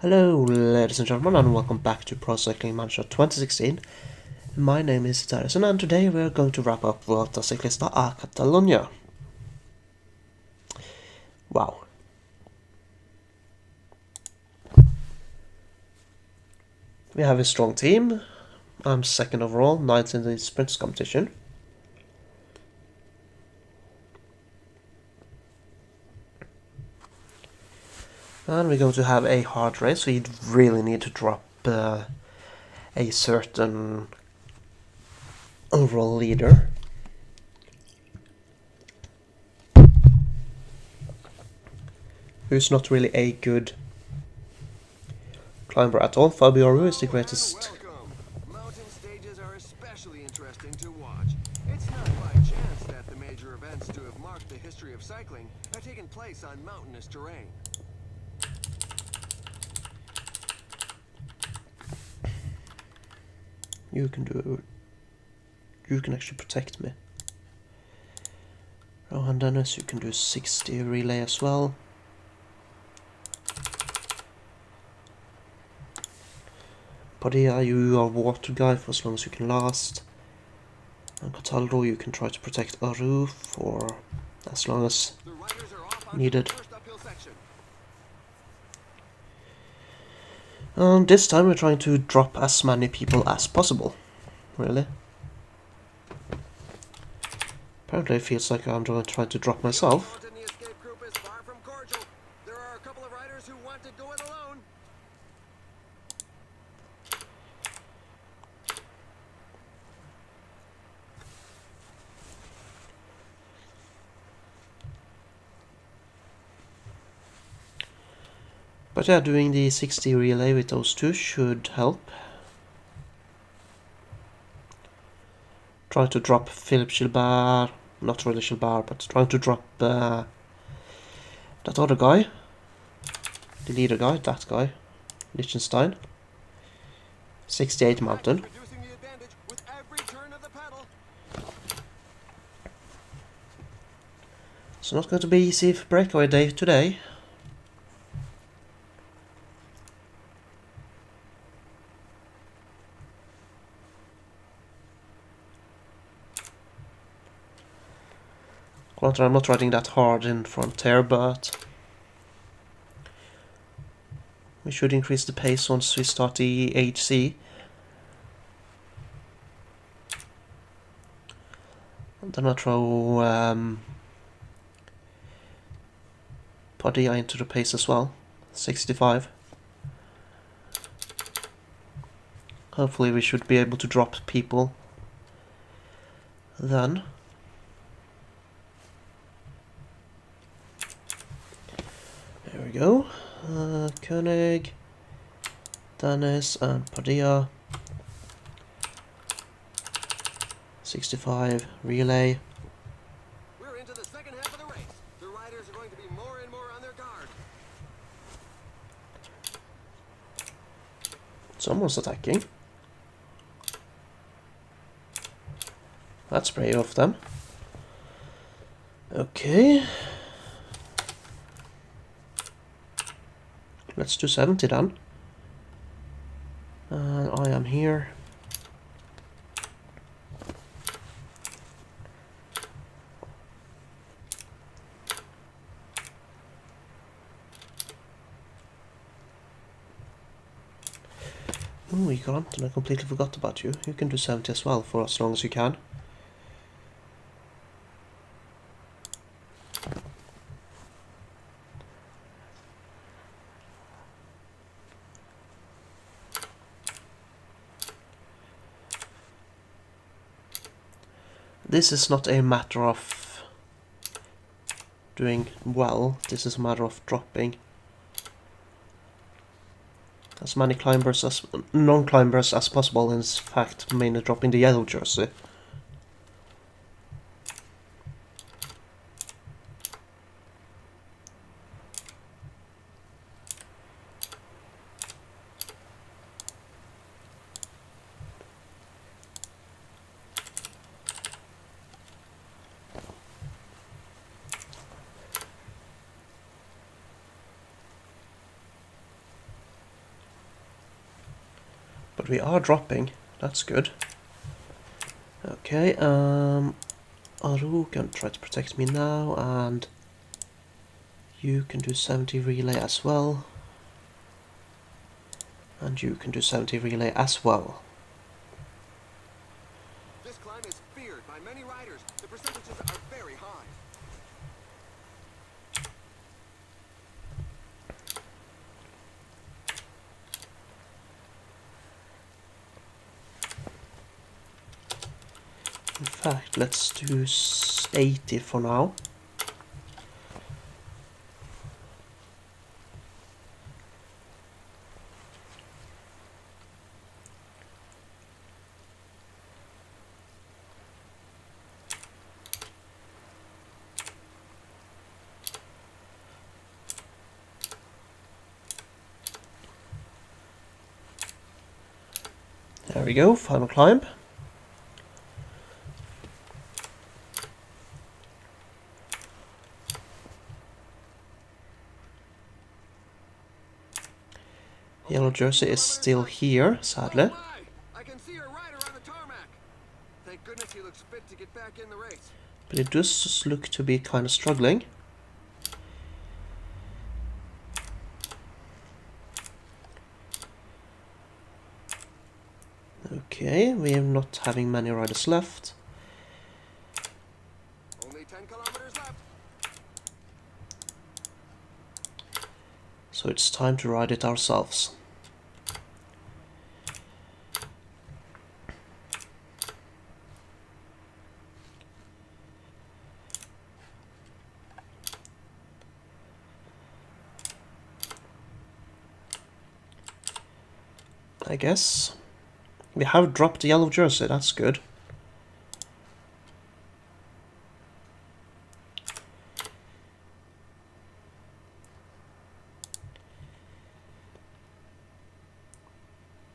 Hello, ladies and gentlemen, and welcome back to Pro Cycling Manager 2016. My name is Darius, and today we're going to wrap up Vuelta Ciclista a Catalunya. Wow. We have a strong team. I'm second overall, ninth in the sprints competition. And we're going to have a hard race, so you really need to drop a certain overall leader. Who's not really a good climber at all. Fabio Aru is the greatest. Mountain stages are especially interesting to watch. It's not by chance that the major events to have marked the history of cycling have taken place on mountainous terrain. You can actually protect me. Rohan Dennis, you can do 60 relay as well. Padilla, you are water guy for as long as you can last. And Cataldo, you can try to protect Aru for as long as needed. And this time we're trying to drop as many people as possible. Really. Apparently it feels like I'm trying to drop myself. But yeah, doing the 60 relay with those two should help. Trying to drop Philippe Gilbert, not really Gilbert, but trying to drop that other guy. The leader guy, that guy. Liechtenstein. 68 mountain. So not going to be easy for breakaway day today. Granted, I'm not riding that hard in Frontier, but we should increase the pace once we start the HC. And then I'll throw Padilla into the pace as well. 65. Hopefully we should be able to drop people then. There we go. Koenig, Dennis and Padilla. 65 relay. We're into the second half of the race. The riders are going to be more and more on their guard. Someone's attacking. That's brave of them. Okay. Let's do 70 then. I am here. Oh, you can't, and I completely forgot about you. You can do 70 as well for as long as you can. This is not a matter of doing well, this is a matter of dropping as many climbers as non-climbers as possible, in fact mainly dropping the yellow jersey. But we are dropping. That's good. Okay, Aru can try to protect me now, and you can do 70 relay as well. And you can do 70 relay as well. This climb is feared by many riders. The percentages are very high. In fact, let's do 80 for now. There we go, final climb. Yellow jersey is still here, sadly. Oh my! I can see a rider on the tarmac. Thank goodness he looks fit to get back in the race. But it does look to be kind of struggling. Okay, we are not having many riders left. Only 10 kilometers left. So it's time to ride it ourselves. I guess. We have dropped the yellow jersey, that's good.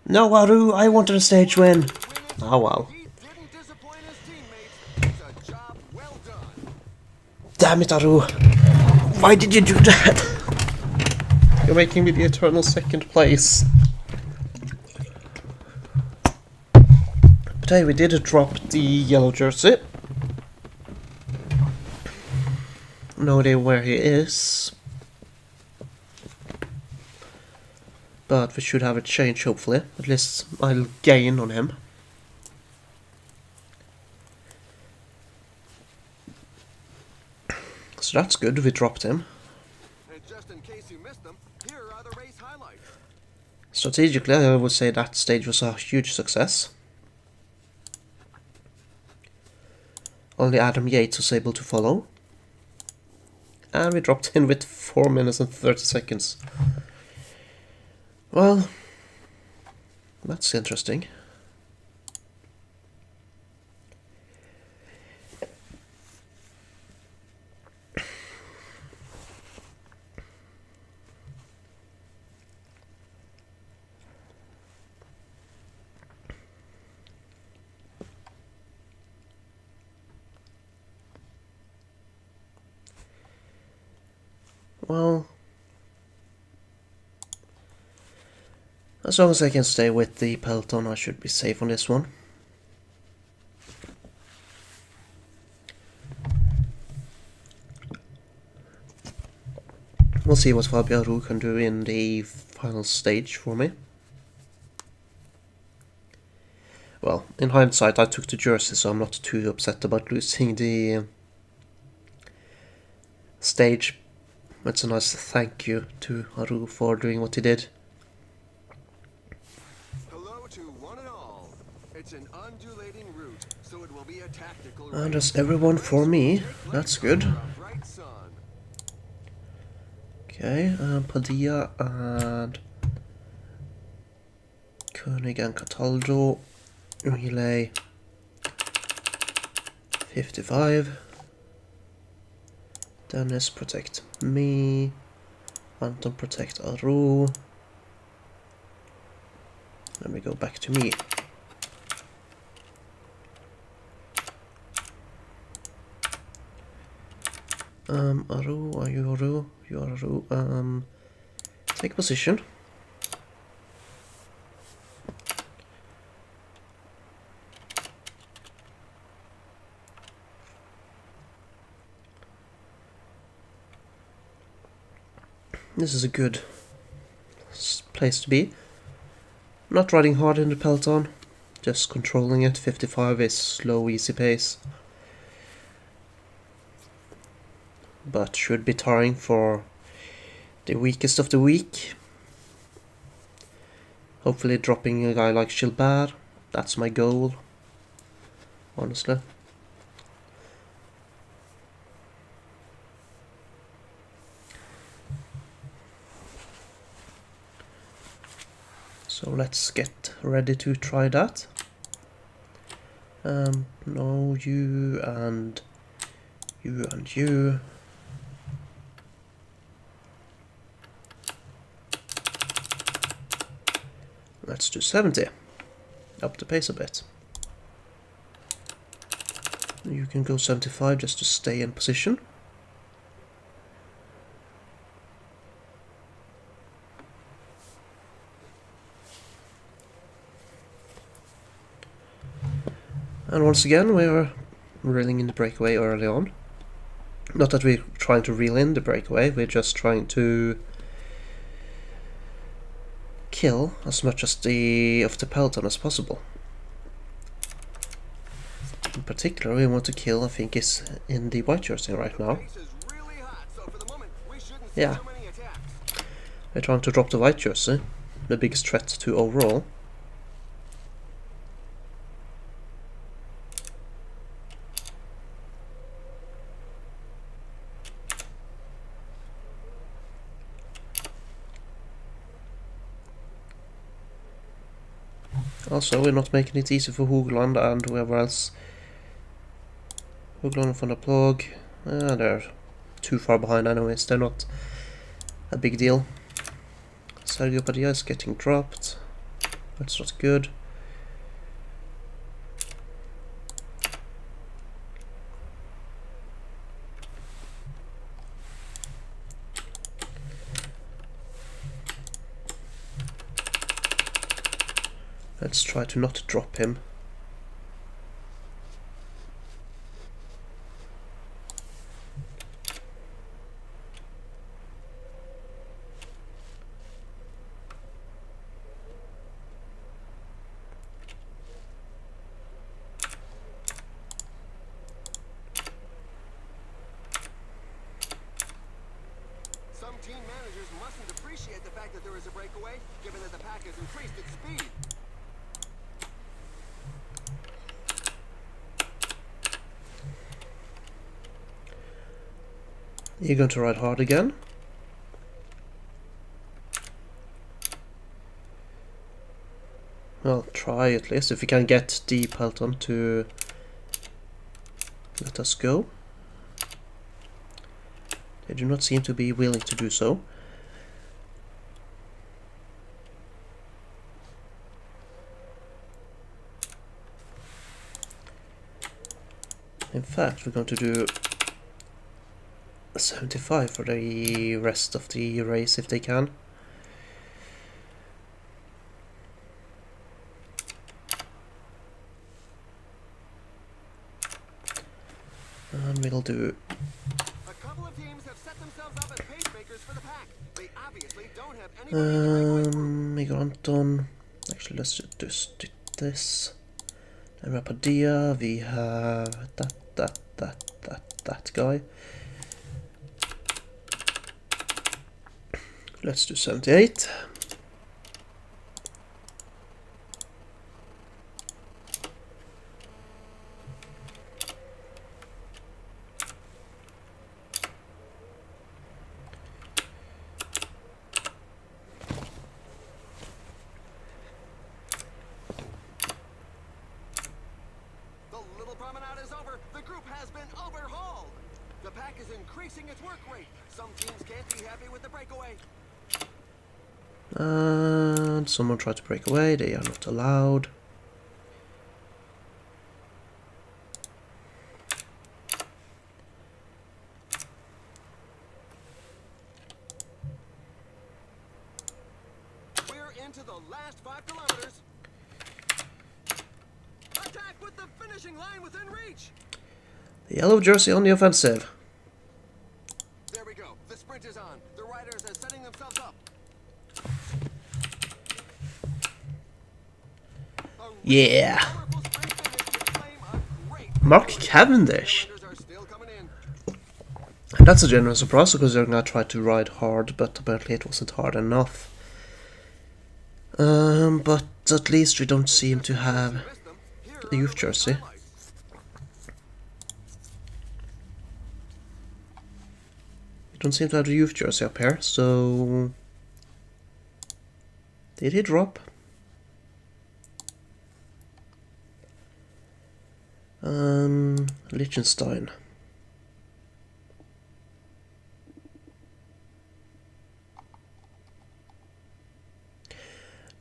No, Aru, I wanted a stage win. Oh well. He didn't disappoint his teammates. It's a job well done. Damn it, Aru. Why did you do that? You're making me the eternal second place. But hey, we did drop the yellow jersey. No idea where he is. But we should have a change, hopefully. At least I'll gain on him. So that's good, we dropped him. And just in case you missed them, here are the race highlights. Strategically, I would say that stage was a huge success. Only Adam Yates was able to follow. And we dropped in with 4 minutes and 30 seconds. Well, that's interesting. Well, as long as I can stay with the peloton, I should be safe on this one. We'll see what Fabio Aru can do in the final stage for me. Well, in hindsight, I took the jersey, so I'm not too upset about losing the stage. It's a nice thank you to Aru for doing what he did. Hello to one and all. It's an undulating route, so it will be a tactical And race. that's everyone for me. That's good. Under a bright sun. Okay, Padilla and Koenig and Cataldo. Relay 55. Dennis protect me. Anton protect Aru. Let me go back to me. Aru, are you Aru? You are Aru. Take position. This is a good place to be. I'm not riding hard in the peloton, just controlling it. 55 is slow, easy pace. But should be tiring for the weakest of the weak. Hopefully dropping a guy like Gilbert. That's my goal, honestly. So let's get ready to try that. No, you and you and you. Let's do 70. Up the pace a bit. You can go 75 just to stay in position. And once again, we're reeling in the breakaway early on. Not that we're trying to reel in the breakaway, we're just trying to kill as much of the peloton as possible. In particular, we want to kill, I think, is in the white jersey right now. Yeah. We're trying to drop the white jersey, the biggest threat to overall. Also, we're not making it easy for Hoogland and whoever else. Hoogland and Van der Ploeg, they're too far behind anyways, they're not a big deal. Sergio Padilla is getting dropped, that's not good. Let's try to not drop him. Some team managers mustn't appreciate the fact that there is a breakaway, given that the pack has increased its speed. You're going to ride hard again. Well, try at least, if we can get the peloton to let us go. They do not seem to be willing to do so. In fact, we're going to do 75 for the rest of the race if they can. And we'll do... A couple of teams have set themselves up as pacemakers for the pack. They obviously don't have anybody Miguel Anton. Actually, let's just do this. Then we have Padilla, we have that guy. Let's do 78. The little promenade is over. The group has been overhauled. The pack is increasing its work rate. Some teams can't be happy with the breakaway. And someone tried to break away, they are not allowed. We're into the last 5 kilometers. Attack with the finishing line within reach. The yellow jersey on the offensive. There we go. The sprint is on. The riders are setting themselves up. Yeah. Powerful sprint finish to claim a great Mark victory. Cavendish. The riders are still coming in. That's a generous surprise because they're gonna try to ride hard, but apparently it wasn't hard enough. But at least we don't seem to have Missed them. Here the are youth race jersey. highlights. We don't seem to have the youth jersey up here, so did he drop? Liechtenstein.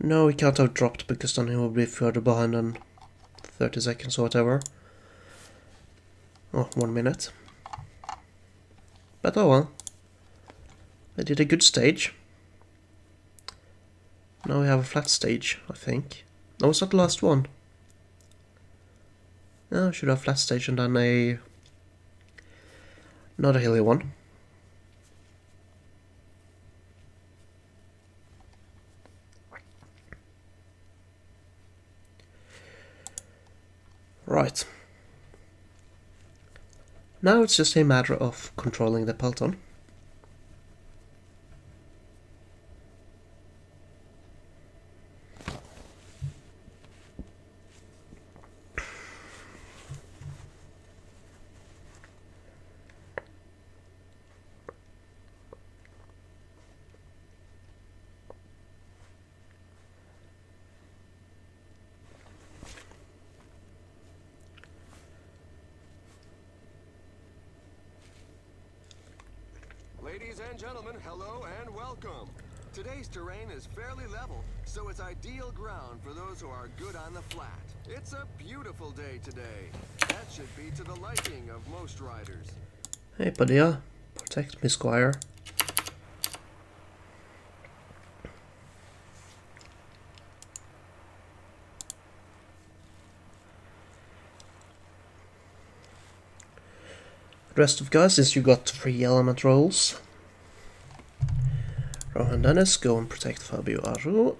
No, he can't have dropped because then he will be further behind than 30 seconds or whatever. Oh, 1 minute. But oh well. They did a good stage. Now we have a flat stage, I think. No, it's not the last one. No, we should have a flat stage and then another hilly one. Right. Now it's just a matter of controlling the peloton. Ladies and gentlemen, hello and welcome. Today's terrain is fairly level, so it's ideal ground for those who are good on the flat. It's a beautiful day today. That should be to the liking of most riders. Hey, Padilla. Protect me, Squire. The rest of guys, since you got 3 element rolls. Rohan Dennis, go and protect Fabio Aru.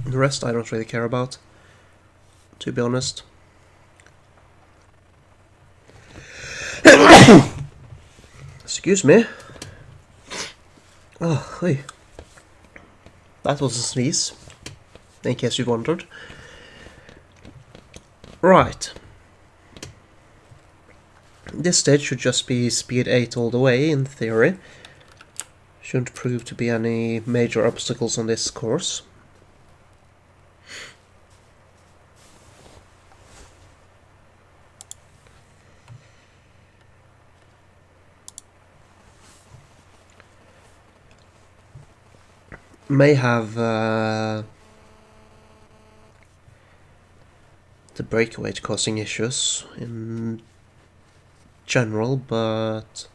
The rest I don't really care about, to be honest. Excuse me. Oh, hey. That was a sneeze, in case you wondered. Right. This stage should just be speed 8 all the way, in theory. Shouldn't prove to be any major obstacles on this course. May have the breakaway causing issues in general, but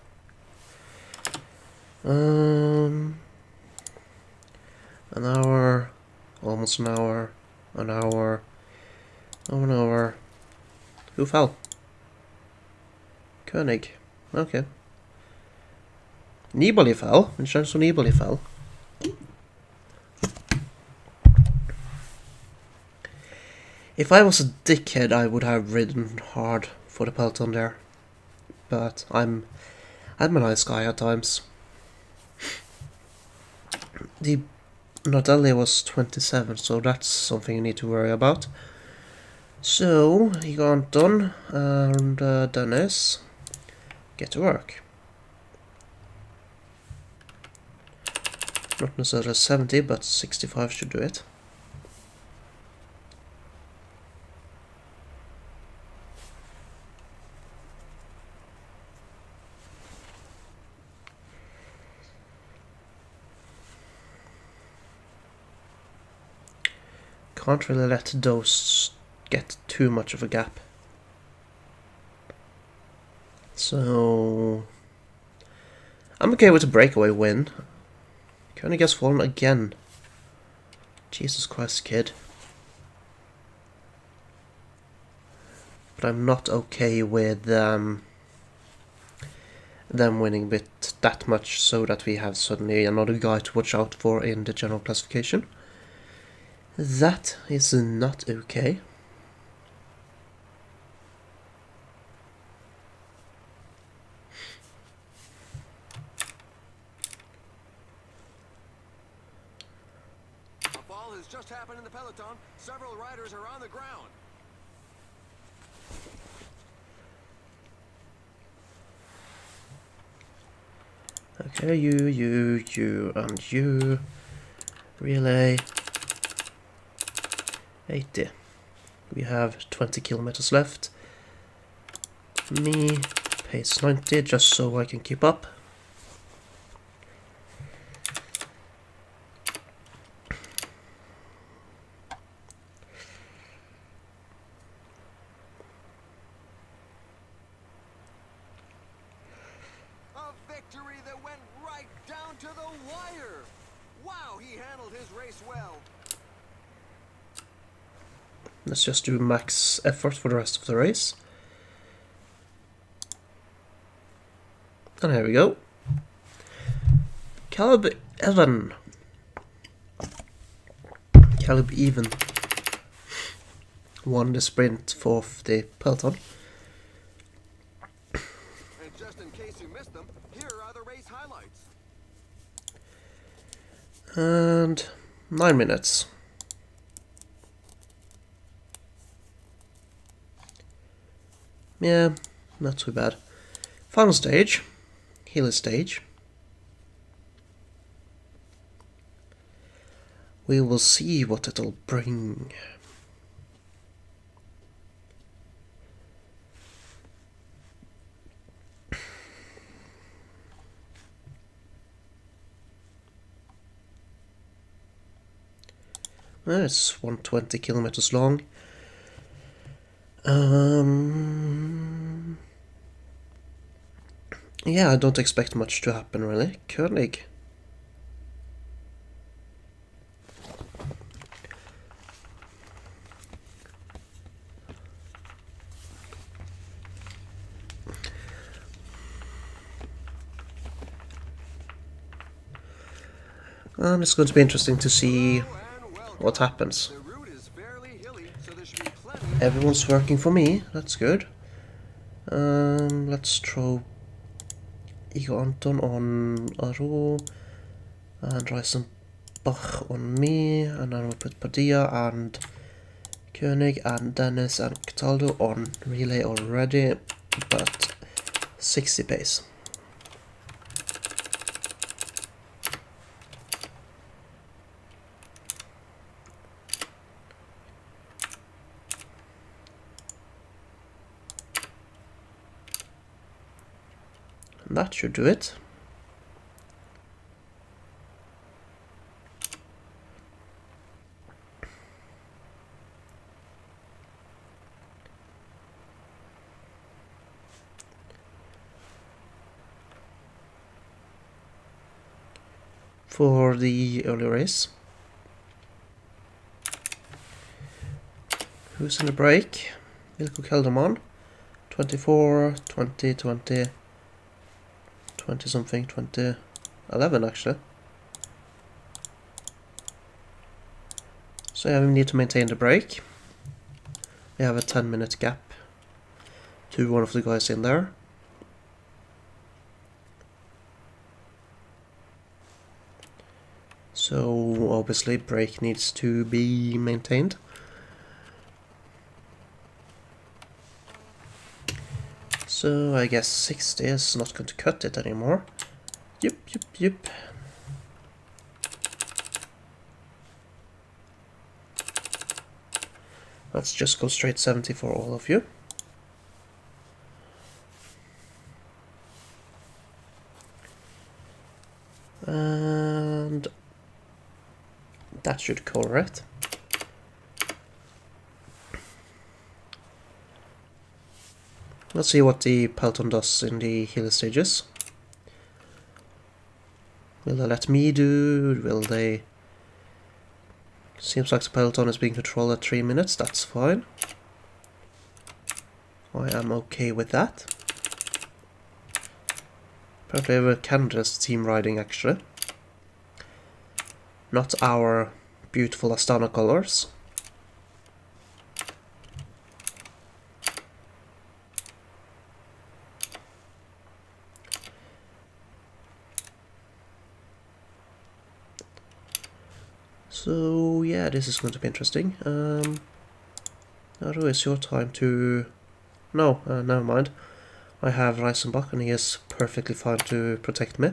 an hour, almost an hour, an hour, oh, an hour. Who fell? Koenig. Okay. Nibali fell. Vincenzo Nibali fell. If I was a dickhead, I would have ridden hard for the peloton there. But I'm a nice guy at times. The Nardelli was 27, so that's something you need to worry about. So, Igor Anton and Dennis, get to work. Not necessarily 70, but 65 should do it. Can't really let those get too much of a gap. So I'm okay with a breakaway win. Koenig has fallen again. Jesus Christ, kid. but I'm not okay with them winning bit that much so that we have suddenly another guy to watch out for in the general classification. That is not okay. A fall has just happened in the peloton. Several riders are on the ground. Okay, you, and you. Relay. 80. We have 20 kilometers left. Me, pace 90, just so I can keep up. A victory that went right down to the wire. Wow, he handled his race well. Let's just do max effort for the rest of the race. And here we go. Caleb Even won the sprint for the peloton. And just in case you missed them, here are the race highlights. And 9 minutes. Yeah, not too bad. Final stage, Healy stage. We will see what it'll bring. It's 120 kilometers long. Yeah, I don't expect much to happen really. Koenig. And it's going to be interesting to see what happens. The route is fairly hilly, so there should be plenty. Everyone's working for me, that's good. Let's throw Igor Anton on Aro and Reisenbach on me, and then we'll put Padilla and Koenig and Dennis and Cataldo on relay already, but 60 pace. And that should do it. For the early race. Who's in the break? Wilco Kelderman. 24, 20, 20, 20 something, 20, 11 actually. So yeah, we need to maintain the break. We have a 10-minute gap to one of the guys in there. So obviously break needs to be maintained. So I guess 60 is not going to cut it anymore. Yep. Let's just go straight 70 for all of you. And that should cover it. Let's see what the peloton does in the hill stages. Will they let me do? Will they? Seems like the peloton is being controlled at 3 minutes, that's fine. I am okay with that. Apparently we have Canada's team riding actually. Not our beautiful Astana colors. So yeah, this is going to be interesting. Aru, it's your time to... No, never mind. I have Reisenbach and he is perfectly fine to protect me.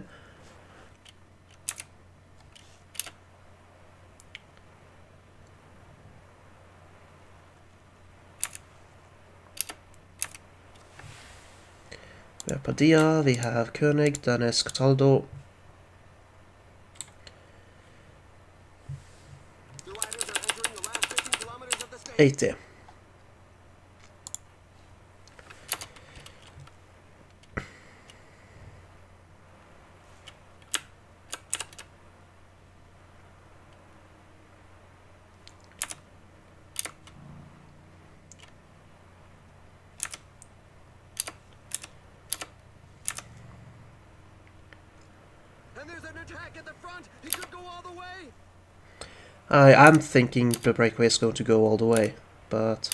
We have Padilla, we have Koenig, Dennis, Cataldo. The riders are entering the last 15 kilometers of the stage. 80. And there's an attack at the front. He could go all the way. I am thinking the breakaway is going to go all the way, but...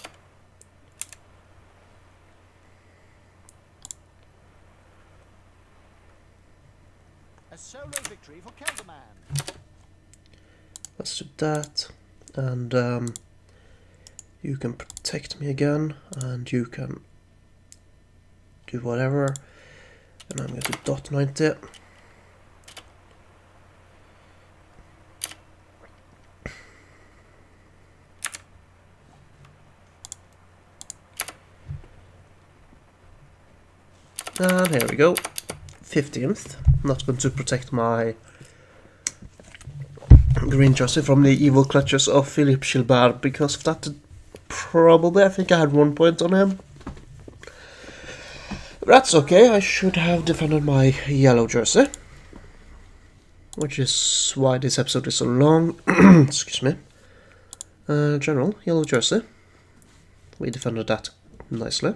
A solo victory for Kelderman. Let's do that, and you can protect me again, and you can do whatever, and I'm going to dot 90. And here we go, 15th. Not going to protect my green jersey from the evil clutches of Philippe Gilbert because of that. Probably, I think I had 1 point on him. That's okay, I should have defended my yellow jersey. Which is why this episode is so long. Excuse me. General, yellow jersey. We defended that nicely.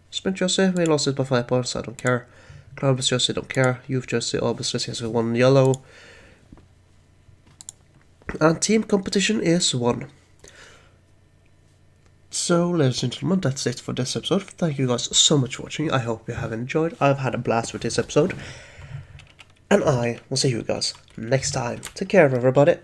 Sprint jersey, we lost it by 5 points, I don't care. Cloudburst jersey, don't care. Youth jersey, obviously, has 1 yellow. And team competition is 1. So, ladies and gentlemen, that's it for this episode. Thank you guys so much for watching. I hope you have enjoyed. I've had a blast with this episode. And I will see you guys next time. Take care, everybody.